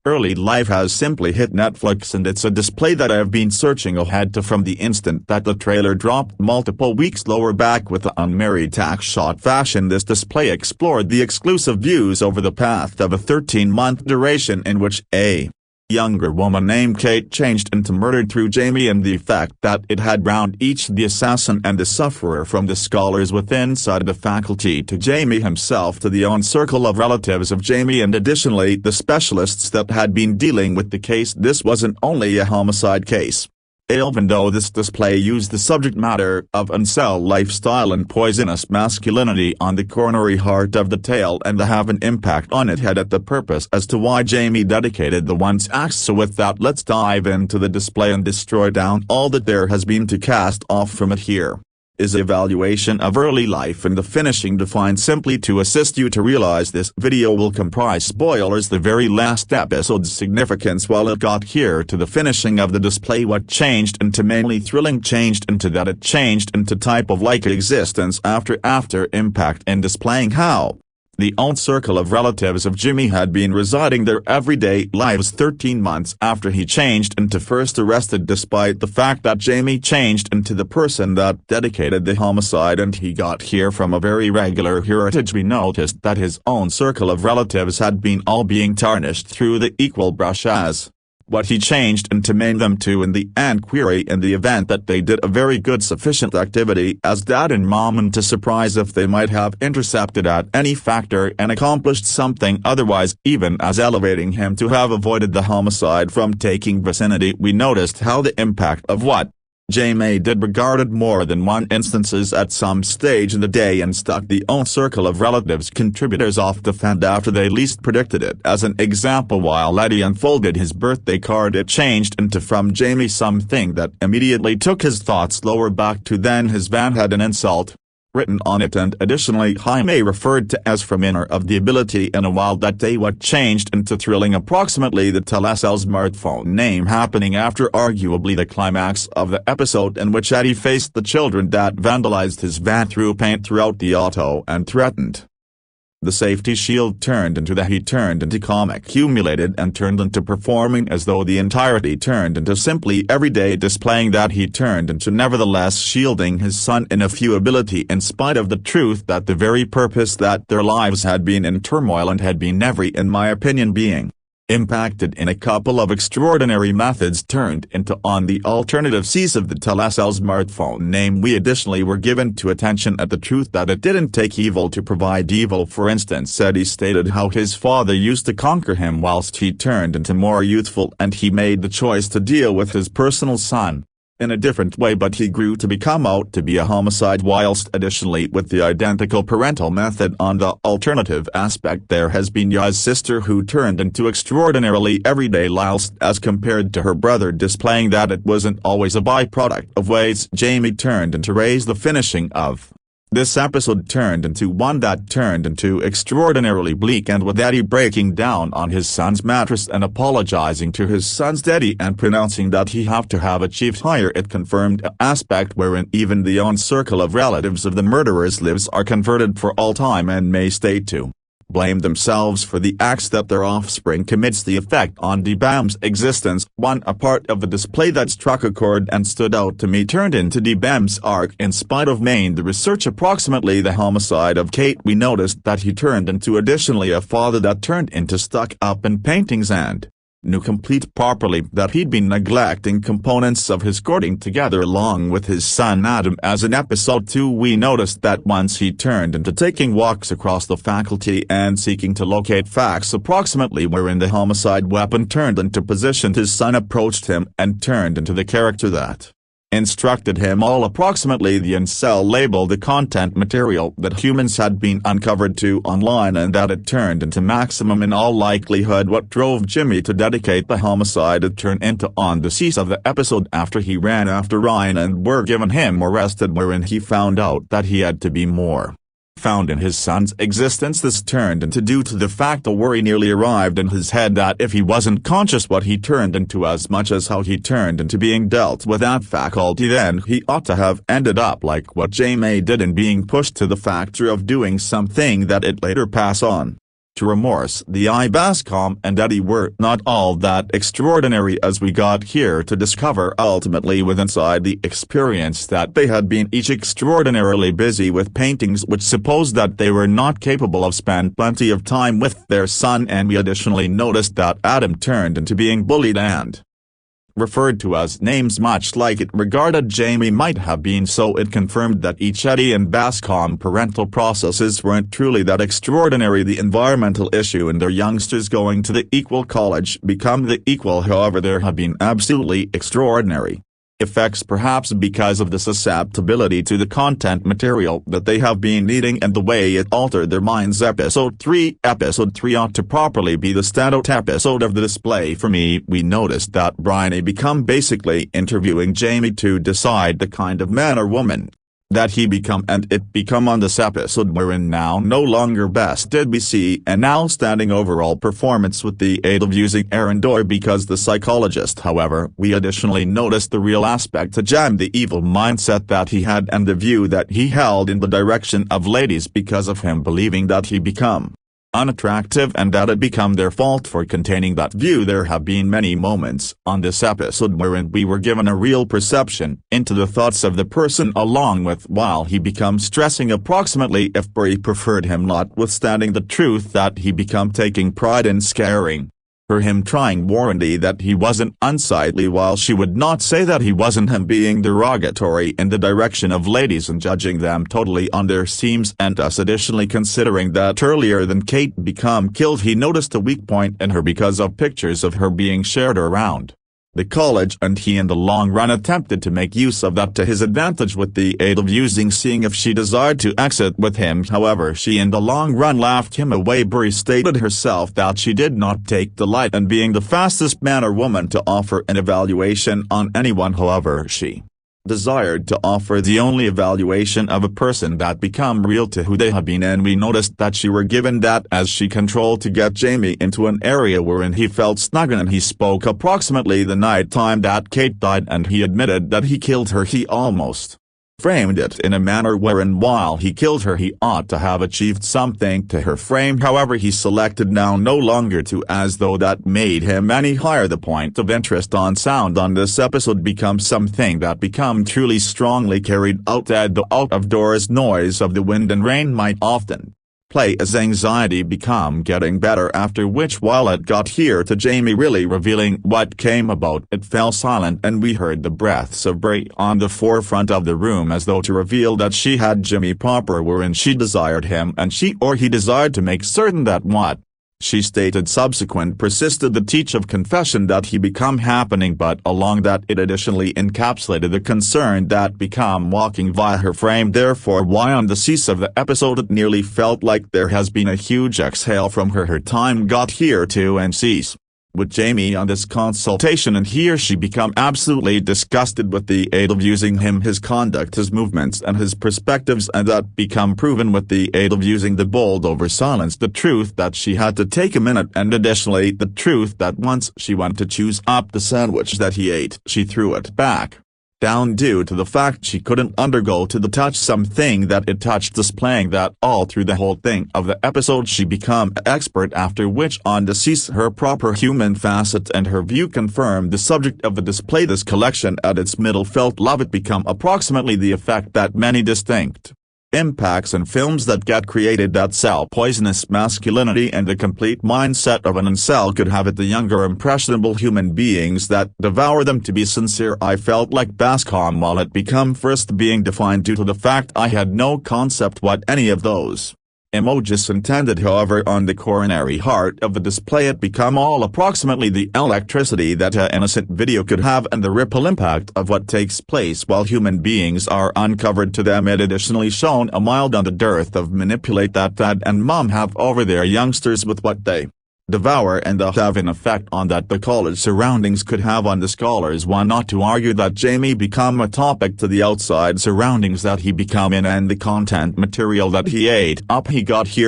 Early Life has simply hit Netflix, and it's a display that I have been searching ahead to from the instant that the trailer dropped multiple weeks lower back. With the unmarried tax shot fashion, this display explored the exclusive views over the path of a 13-month duration in which a younger woman named Kate changed into murdered through Jamie, and the effect that it had round each the assassin and the sufferer, from the scholars within inside the faculty to Jamie himself to the own circle of relatives of Jamie, and additionally the specialists that had been dealing with the case. This wasn't only a homicide case. Even though this display used the subject matter of incel lifestyle and poisonous masculinity on the coronary heart of the tale, and to have an impact on it, had at the purpose as to why Jamie dedicated the one's acts. So with that, let's dive into the display and destroy down all that there has been to cast off from it. Here is an evaluation of Early Life and the finishing, defined simply to assist you to realize this video will comprise spoilers. The very last episode's significance while it got here to the finishing of the display. What changed into mainly thrilling changed into that it changed into type of like existence after impact in displaying how the own circle of relatives of Jimmy had been residing their everyday lives 13 months after he changed into first arrested, despite the fact that Jamie changed into the person that dedicated the homicide, and he got here from a very regular heritage. We noticed that his own circle of relatives had been all being tarnished through the equal brush as what he changed into made them to in the end. Query in the event that they did a very good sufficient activity as dad and mom, and to surprise if they might have intercepted at any factor and accomplished something otherwise, even as elevating him to have avoided the homicide from taking vicinity. We noticed how the impact of what Jamie did regarded more than one instances at some stage in the day, and stuck the own circle of relatives contributors off the fend after they least predicted it. As an example, while Eddie unfolded his birthday card, it changed into from Jamie something that immediately took his thoughts lower back to then his van had an insult written on it, and additionally Jaime referred to as from inner of the ability in a while that day. What changed into thrilling approximately the telesale smartphone name happening after arguably the climax of the episode, in which Eddie faced the children that vandalized his van, threw paint throughout the auto and threatened the safety shield, turned into the he turned into comic accumulated and turned into performing, as though the entirety turned into simply everyday displaying that he turned into, nevertheless shielding his son in a few ability, in spite of the truth that the very purpose that their lives had been in turmoil and had been every, in my opinion, being impacted in a couple of extraordinary methods turned into on the alternative C's of the telesale smartphone name. We additionally were given to attention at the truth that it didn't take evil to provide evil. For instance, Eddie stated how his father used to conquer him whilst he turned into more youthful, and he made the choice to deal with his personal son in a different way, but he grew to become out to be a homicide. Whilst additionally with the identical parental method on the alternative aspect, there has been Ya's sister who turned into extraordinarily everyday whilst as compared to her brother, displaying that it wasn't always a byproduct of ways Jamie turned into raise. The finishing of this episode turned into one that turned into extraordinarily bleak, and with Eddie breaking down on his son's mattress and apologizing to his son's daddy and pronouncing that he have to have achieved higher. It confirmed an aspect wherein even the own circle of relatives of the murderers' lives are converted for all time, and may stay to blame themselves for the acts that their offspring commits. The effect on DBAM's existence. A part of the display that struck a chord and stood out to me turned into DBAM's arc. In spite of the research approximately the homicide of Kate, we noticed that he turned into additionally a father that turned into stuck up in paintings and knew complete properly that he'd been neglecting components of his courting together along with his son Adam. As in episode 2, we noticed that once he turned into taking walks across the faculty and seeking to locate facts approximately wherein the homicide weapon turned into position, his son approached him and turned into the character that instructed him all approximately the incel label, the content material that humans had been uncovered to online, and that it turned into maximum in all likelihood what drove Jimmy to dedicate the homicide. It turned into on the cease of the episode after he ran after Ryan and were given him arrested, wherein he found out that he had to be more found in his son's existence. This turned into due to the fact the worry nearly arrived in his head that if he wasn't conscious what he turned into as much as how he turned into being dealt with that faculty, then he ought to have ended up like what Jamie did in being pushed to the factor of doing something that it later pass on. To remorse, the Bascom and Eddie were not all that extraordinary as we got here to discover ultimately with inside the experience that they had been each extraordinarily busy with paintings which supposed that they were not capable of spend plenty of time with their son, and we additionally noticed that Adam turned into being bullied and referred to as names much like it regarded Jamie might have been, so it confirmed that each Eddie and Bascom parental processes weren't truly that extraordinary. The environmental issue in their youngsters going to the equal college become the equal, however, there have been absolutely extraordinary effects, perhaps because of the susceptibility to the content material that they have been eating and the way it altered their minds. Episode 3 ought to properly be the standout episode of the display for me. We noticed that Bryony become basically interviewing Jamie to decide the kind of man or woman that he become, and it become on this episode wherein now no longer best did we see an outstanding overall performance with the aid of using Aaron Doyle because the psychologist. However, we additionally noticed the real aspect to Jam, the evil mindset that he had and the view that he held in the direction of ladies because of him believing that he become unattractive and that it become their fault for containing that view. There have been many moments on this episode wherein we were given a real perception into the thoughts of the person along with while he becomes stressing approximately if Brie preferred him, notwithstanding the truth that he become taking pride in scaring her, him trying warranty that he wasn't unsightly while she would not say that he wasn't, him being derogatory in the direction of ladies and judging them totally on their seams, and us additionally considering that earlier than Kate become killed he noticed a weak point in her because of pictures of her being shared around the college, and he in the long run attempted to make use of that to his advantage with the aid of using seeing if she desired to exit with him. However, she in the long run laughed him away. Brie stated herself that she did not take delight in being the fastest man or woman to offer an evaluation on anyone. However, she desired to offer the only evaluation of a person that become real to who they have been, and we noticed that she were given that as she controlled to get Jamie into an area wherein he felt snug, and he spoke approximately the night time that Kate died and he admitted that he killed her. He almost framed it in a manner wherein while he killed her he ought to have achieved something to her frame. However, he selected now no longer to, as though that made him any higher. The point of interest on sound on this episode becomes something that become truly strongly carried out, that the out-of-doors noise of the wind and rain might often play as anxiety become getting better, after which while it got here to Jamie really revealing what came about, it fell silent and we heard the breaths of Brie on the forefront of the room as though to reveal that she had Jimmy proper wherein she desired him and she or he desired to make certain that what she stated subsequent persisted the teach of confession that he become happening, but along that it additionally encapsulated the concern that become walking via her frame. Therefore, why on the cease of the episode it nearly felt like there has been a huge exhale from her time got here to and cease with Jamie on this consultation, and here she become absolutely disgusted with the aid of using him, his conduct, his movements and his perspectives, and that become proven with the aid of using the bold over silence the truth that she had to take a minute, and additionally the truth that once she went to choose up the sandwich that he ate she threw it back down due to the fact she couldn't undergo to the touch something that it touched, displaying that all through the whole thing of the episode she become expert, after which on to cease her proper human facet and her view confirmed the subject of the display. This collection at its middle felt love it become approximately the effect that many distinct impacts and films that get created that sell poisonous masculinity and the complete mindset of an incel could have it, the younger impressionable human beings that devour them. To be sincere, I felt like Bascom while it become first being defined due to the fact I had no concept what any of those emojis intended. However, on the coronary heart of the display it become all approximately the electricity that a innocent video could have and the ripple impact of what takes place while human beings are uncovered to them. It additionally shown a mild on the dearth of manipulate that dad and mom have over their youngsters with what they devour, and the have an effect on that the college surroundings could have on the scholars. Why not to argue that Jamie become a topic to the outside surroundings that he become in and the content material that he ate up he got here